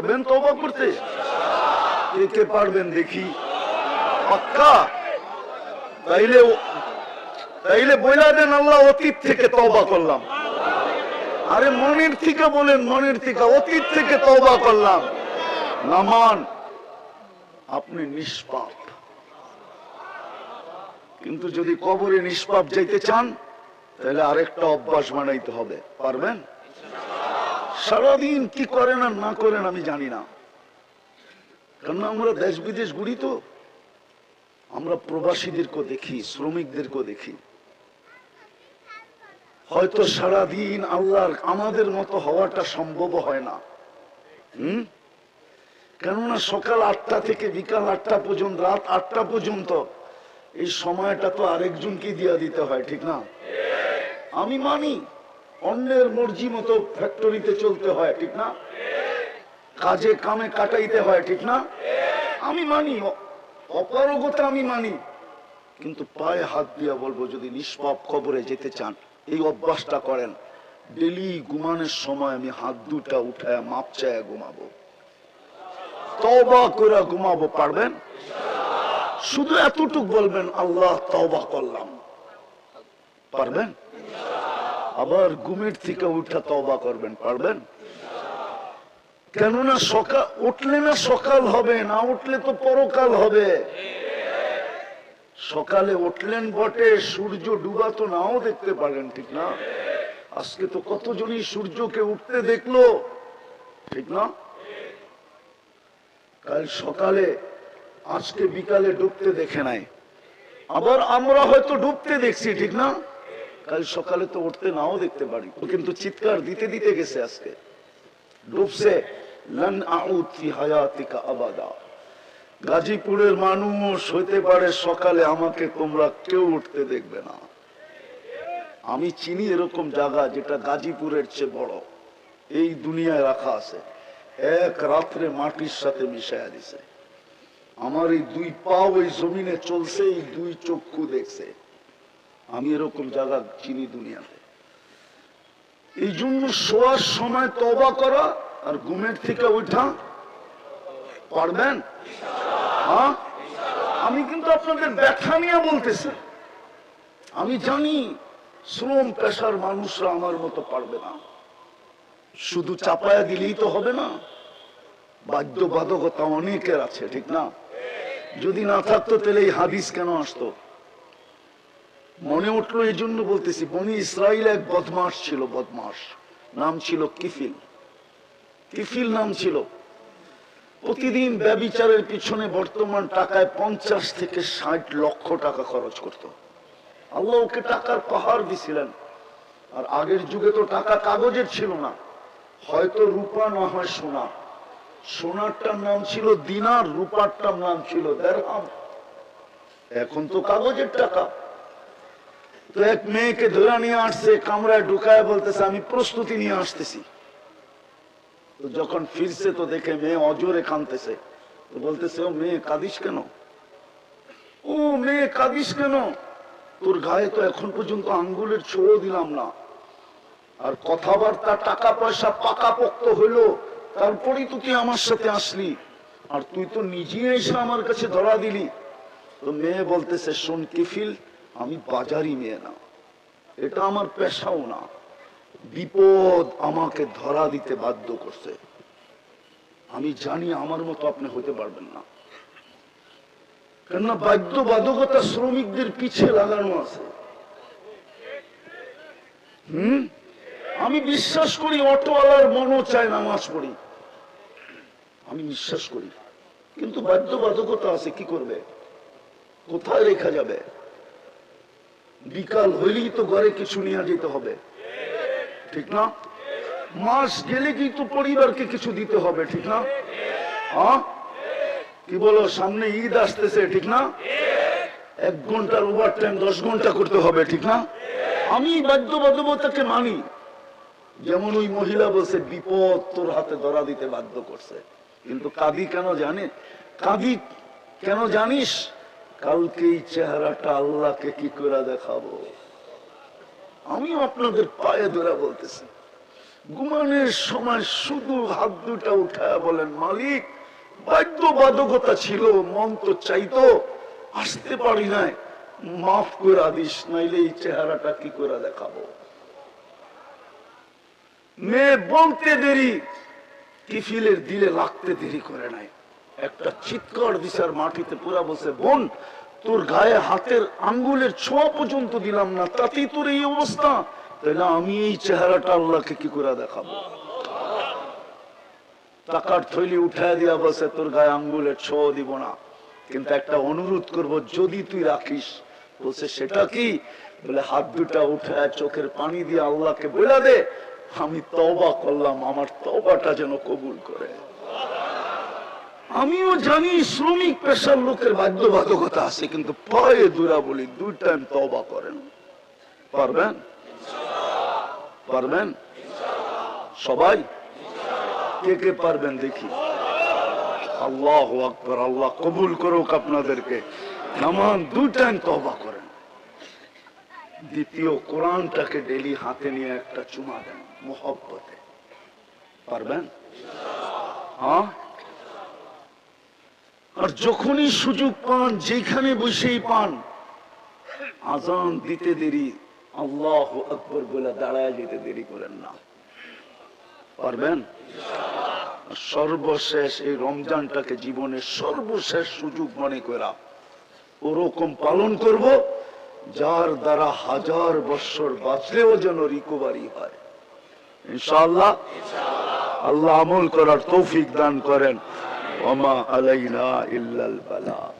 পারবেন তওবা করতে? কে কে পারবেন দেখি? পাক্কা? তাইলে বইলা দেন আল্লাহ অতীত থেকে তওবা করলাম। আরে মনের থেকে বলেন, মনের থেকে, অতীত থেকে তওবা করলাম। নামান, আপনি নিষ্পাপ। কিন্তু যদি কবরে নিষ্পাপ যাইতে চান তাহলে আরেকটা অভ্যাস বানাইতে হবে। পারবেন? সারাদিন কি করেন আর না করেন আমি জানি না, কারণ আমরা দেশ বিদেশ ঘুরি তো, আমরা প্রবাসীদেরকে দেখি, শ্রমিকদেরকে দেখি। হয়তো সারাদিন আল্লাহর আমাদের মতো হওয়াটা সম্ভব হয় না। কেননা সকাল 8টা থেকে বিকাল 8টা পর্যন্ত, রাত 8টা পর্যন্ত এই সময়টা তো আরেকজনকে দিয়া দিতে হয়, ঠিক না? আমি মানি অন্যের মর্জি মতো ফ্যাক্টরিতে চলতে হয়, ঠিক না? কাজে কামে কাটাইতে হয়, ঠিক না? আমি মানি, অপারগতা আমি মানি, কিন্তু পায়ে হাত দিয়া বলবো, যদি নিষ্পাপ কবরে যেতে চান এই অভ্যাসটা করেন। ডেলি ঘুমানোর সময় আমি হাত দুটা উঠায় মাপ চায় ঘুমাবো, তওবা করে ঘুমাবো। পারবেন? শুধু এতটুক বলবেন, আল্লাহ তওবা করলাম। পারবেন? আবার ঘুমের থেকে উঠা তওবা করবেন। পারবেন? কেননা সকাল উঠলে না সকাল হবে, না উঠলে তো পরকাল হবে। সকালে উঠলেন বটে, সূর্য ডুবা তো নাও দেখতে পারেন, ঠিক না? আজকে তো কতজনই সূর্যকে উঠতে দেখলো, ঠিক না? কাল সকালে, আজকে বিকালে ডুবতে দেখে নাই, আবার আমরা হয়তো ডুবতে দেখছি, ঠিক না? কাল সকালে তো উঠতে নাও দেখতে পারি, কিন্তু চিৎকার দিতে দিতে গেছে আজকে ডুবছে। লান আউদ ফি হায়াতিকা আবাদা। গাজীপুরের মানুষ হইতে পারে সকালে আমাকে তোমরা কেউ উঠতে দেখবে না। আমি চিনি এরকম জায়গা যেটা গাজীপুরের চেয়ে বড় এই দুনিয়ায় রাখা আছে, এক রাত্রে মাটির সাথে মিশাইয়া দিছে। আমার এই দুই পা ওই জমিনে চলছে, এই দুই চক্ষু দেখছে। আমি এরকম জায়গা চিনি দুনিয়াতে। এই জন্য শোয়ার সময় তওবা করা আর ঘুমের থেকে উঠা। পারবেন? হ্যাঁ, আমি কিন্তু আপনাদের ব্যথা নিয়ে বলতেছি। আমি জানি শ্রম পেশার মানুষরা আমার মতো পারবে না। শুধু চাপায়া দিলেই তো হবে না, বাধ্যবাধকতা অনেকের আছে, ঠিক না? যদি না থাকতো তাহলে এই হাদিস কেন আসতো? মনে উঠলো এই জন্য বলতেছি। বনি ইসরাইল এক বদমাস ছিল, বদমাস, নাম ছিল কিফিল। কিফিল নাম ছিল। প্রতিদিন ব্যভিচারের পিছনে বর্তমান টাকায় 50 থেকে 60 লক্ষ টাকা খরচ করত। আল্লাহ ওকে টাকার পাহাড় দিছিলেন। আর আগের যুগে তো টাকা কাগজের ছিল না, হয়তো রূপা না হয় সোনা। সোনারটার নাম ছিল দিনার, রূপারটার নাম ছিল দিরহাম। এখন তো কাগজের টাকা। তো এক মেয়েকে ধরে নিয়ে আসছে, কামরায় ঢুকায় বলতেছে আমি প্রস্তুতি নিয়ে আসতেছি। তো যখন ফিরছে তো দেখে মেয়ে অজরে কাঁদতেছে। তো বলতেছে, ও মেয়ে কাঁদিস কেন? ও মেয়ে কাঁদিস কেন? তোর গায়ে তো এখন পর্যন্ত আঙ্গুলের ছোঁয়া দিলাম না, আর কথাবার্তা টাকা পয়সা পাকাপোক্ত হইলো, তারপরেই তো তুই আমার সাথে আসলি, আর তুই তো নিজে এসে আমার কাছে ধরা দিলি। তো মেয়ে বলতেছে, শোন কিফিল, আমি বাজারি মেয়ে না, এটা আমার পেশাও না, বিপদ আমাকে ধরা দিতে বাধ্য করছে। আমি জানি আমার মতো আপনি হইতে পারবেন না, কেননা বাধ্যবাধকতা শ্রমিকদের পিছে লাগানো আছে। আমি বিশ্বাস করি অটোওয়ালার মনও চায় নামাজ পড়ি, আমি বিশ্বাস করি, কিন্তু বাধ্যবাধকতা আছে। কি করবে? কোথায় রেখা যাবে? বিকাল হইলেই তো ঘরে কিছু নিয়ে যেতে হবে, ঠিক না? মাস গেলে কিন্তু পরিবারকে কিছু দিতে হবে, ঠিক না? হ্যাঁ, কি বলো? সামনে ঈদ আসতেছে, ঠিক না? 1 ঘন্টার ওভার টাইম 10 ঘন্টা করতে হবে, ঠিক না? আমি বাধ্যবাধকতাকে মানি। যেমন ওই মহিলা বলছে, বিপদ তোর হাতে ধরা দিতে বাধ্য করছে। কিন্তু কাঁদি কেন জানে? কাঁদি কেন জানিস? কালকে এই চেহারাটা আল্লাহকে কি করে দেখাবো? আমি আপনাদের পায়ে ধরে বলতেছি, ঘুমানোর সময় শুধু হাত দুটা উঠায় বলেন, মালিক বাধ্যবাধকতা ছিল, মন তো চাইতো, আসতে পারি নাই, মাফ করে দিস, নাইলে এই চেহারাটা কি করে দেখাবো। মেয়ে বলতে দেরি, কিফিলের দিলে লাগতে দেরি করে নাই, একটা চিৎকার দিশার মাটিতে পুরা বসে, বোন তোর গায়ে হাতের আঙ্গুলের ছোঁয়া পর্যন্ত দিলাম না, তাতেই তোর এই অবস্থা, তাহলে আমি এই চেহারাটা আল্লাহকে কি করে দেখাবো। টাকার থৈলি উঠায় দিয়া বসে, তোর গায়ে আঙ্গুলের ছোঁয়া দিব না, কিন্তু একটা অনুরোধ করব, যদি তুই রাখিস। বলছে সেটা কি? বলে হাত দুটা উঠায় চোখের পানি দিয়ে আল্লাহকে বলে দে, আমি তওবা করলাম, আমার তওবাটা যেন কবুল করে। আমিও জানি শ্রমিক পেশার লোকের বাধ্যবাধকতা আছে, কিন্তু পায়ে দুরা বলি, 2 টাইম তওবা করেন। পারবেন? পারবেন সবাই? কে কে পারবেন দেখি? আল্লাহু আকবার, আল্লাহ কবুল করুক আপনাদেরকে। নামান 2 টাইম তওবা করেন। দ্বিতীয়, কোরআনটাকে ডেলি হাতে নিয়ে একটা চুমা দেন মোহব্বতে। পারবেন? হ্যাঁ। আর যখনই সুযোগ পান, যেখানে বসেই পান, আজান দিতে দেরি আল্লাহু আকবার বলে দাঁড়ায় যেতে দেরি করেন না। পারবেন? সর্বশেষ এই রমজানটাকে জীবনের সর্বশেষ সুযোগ মনে করা ওরকম পালন করব, যার দ্বারা 1000 বছর বাঁচলেও যেন রিকভারি হয় ইনশাআল্লাহ। আল্লাহ আমল করার তৌফিক দান করেন। ওমা আলাইনা ইল্লাল বালাগ।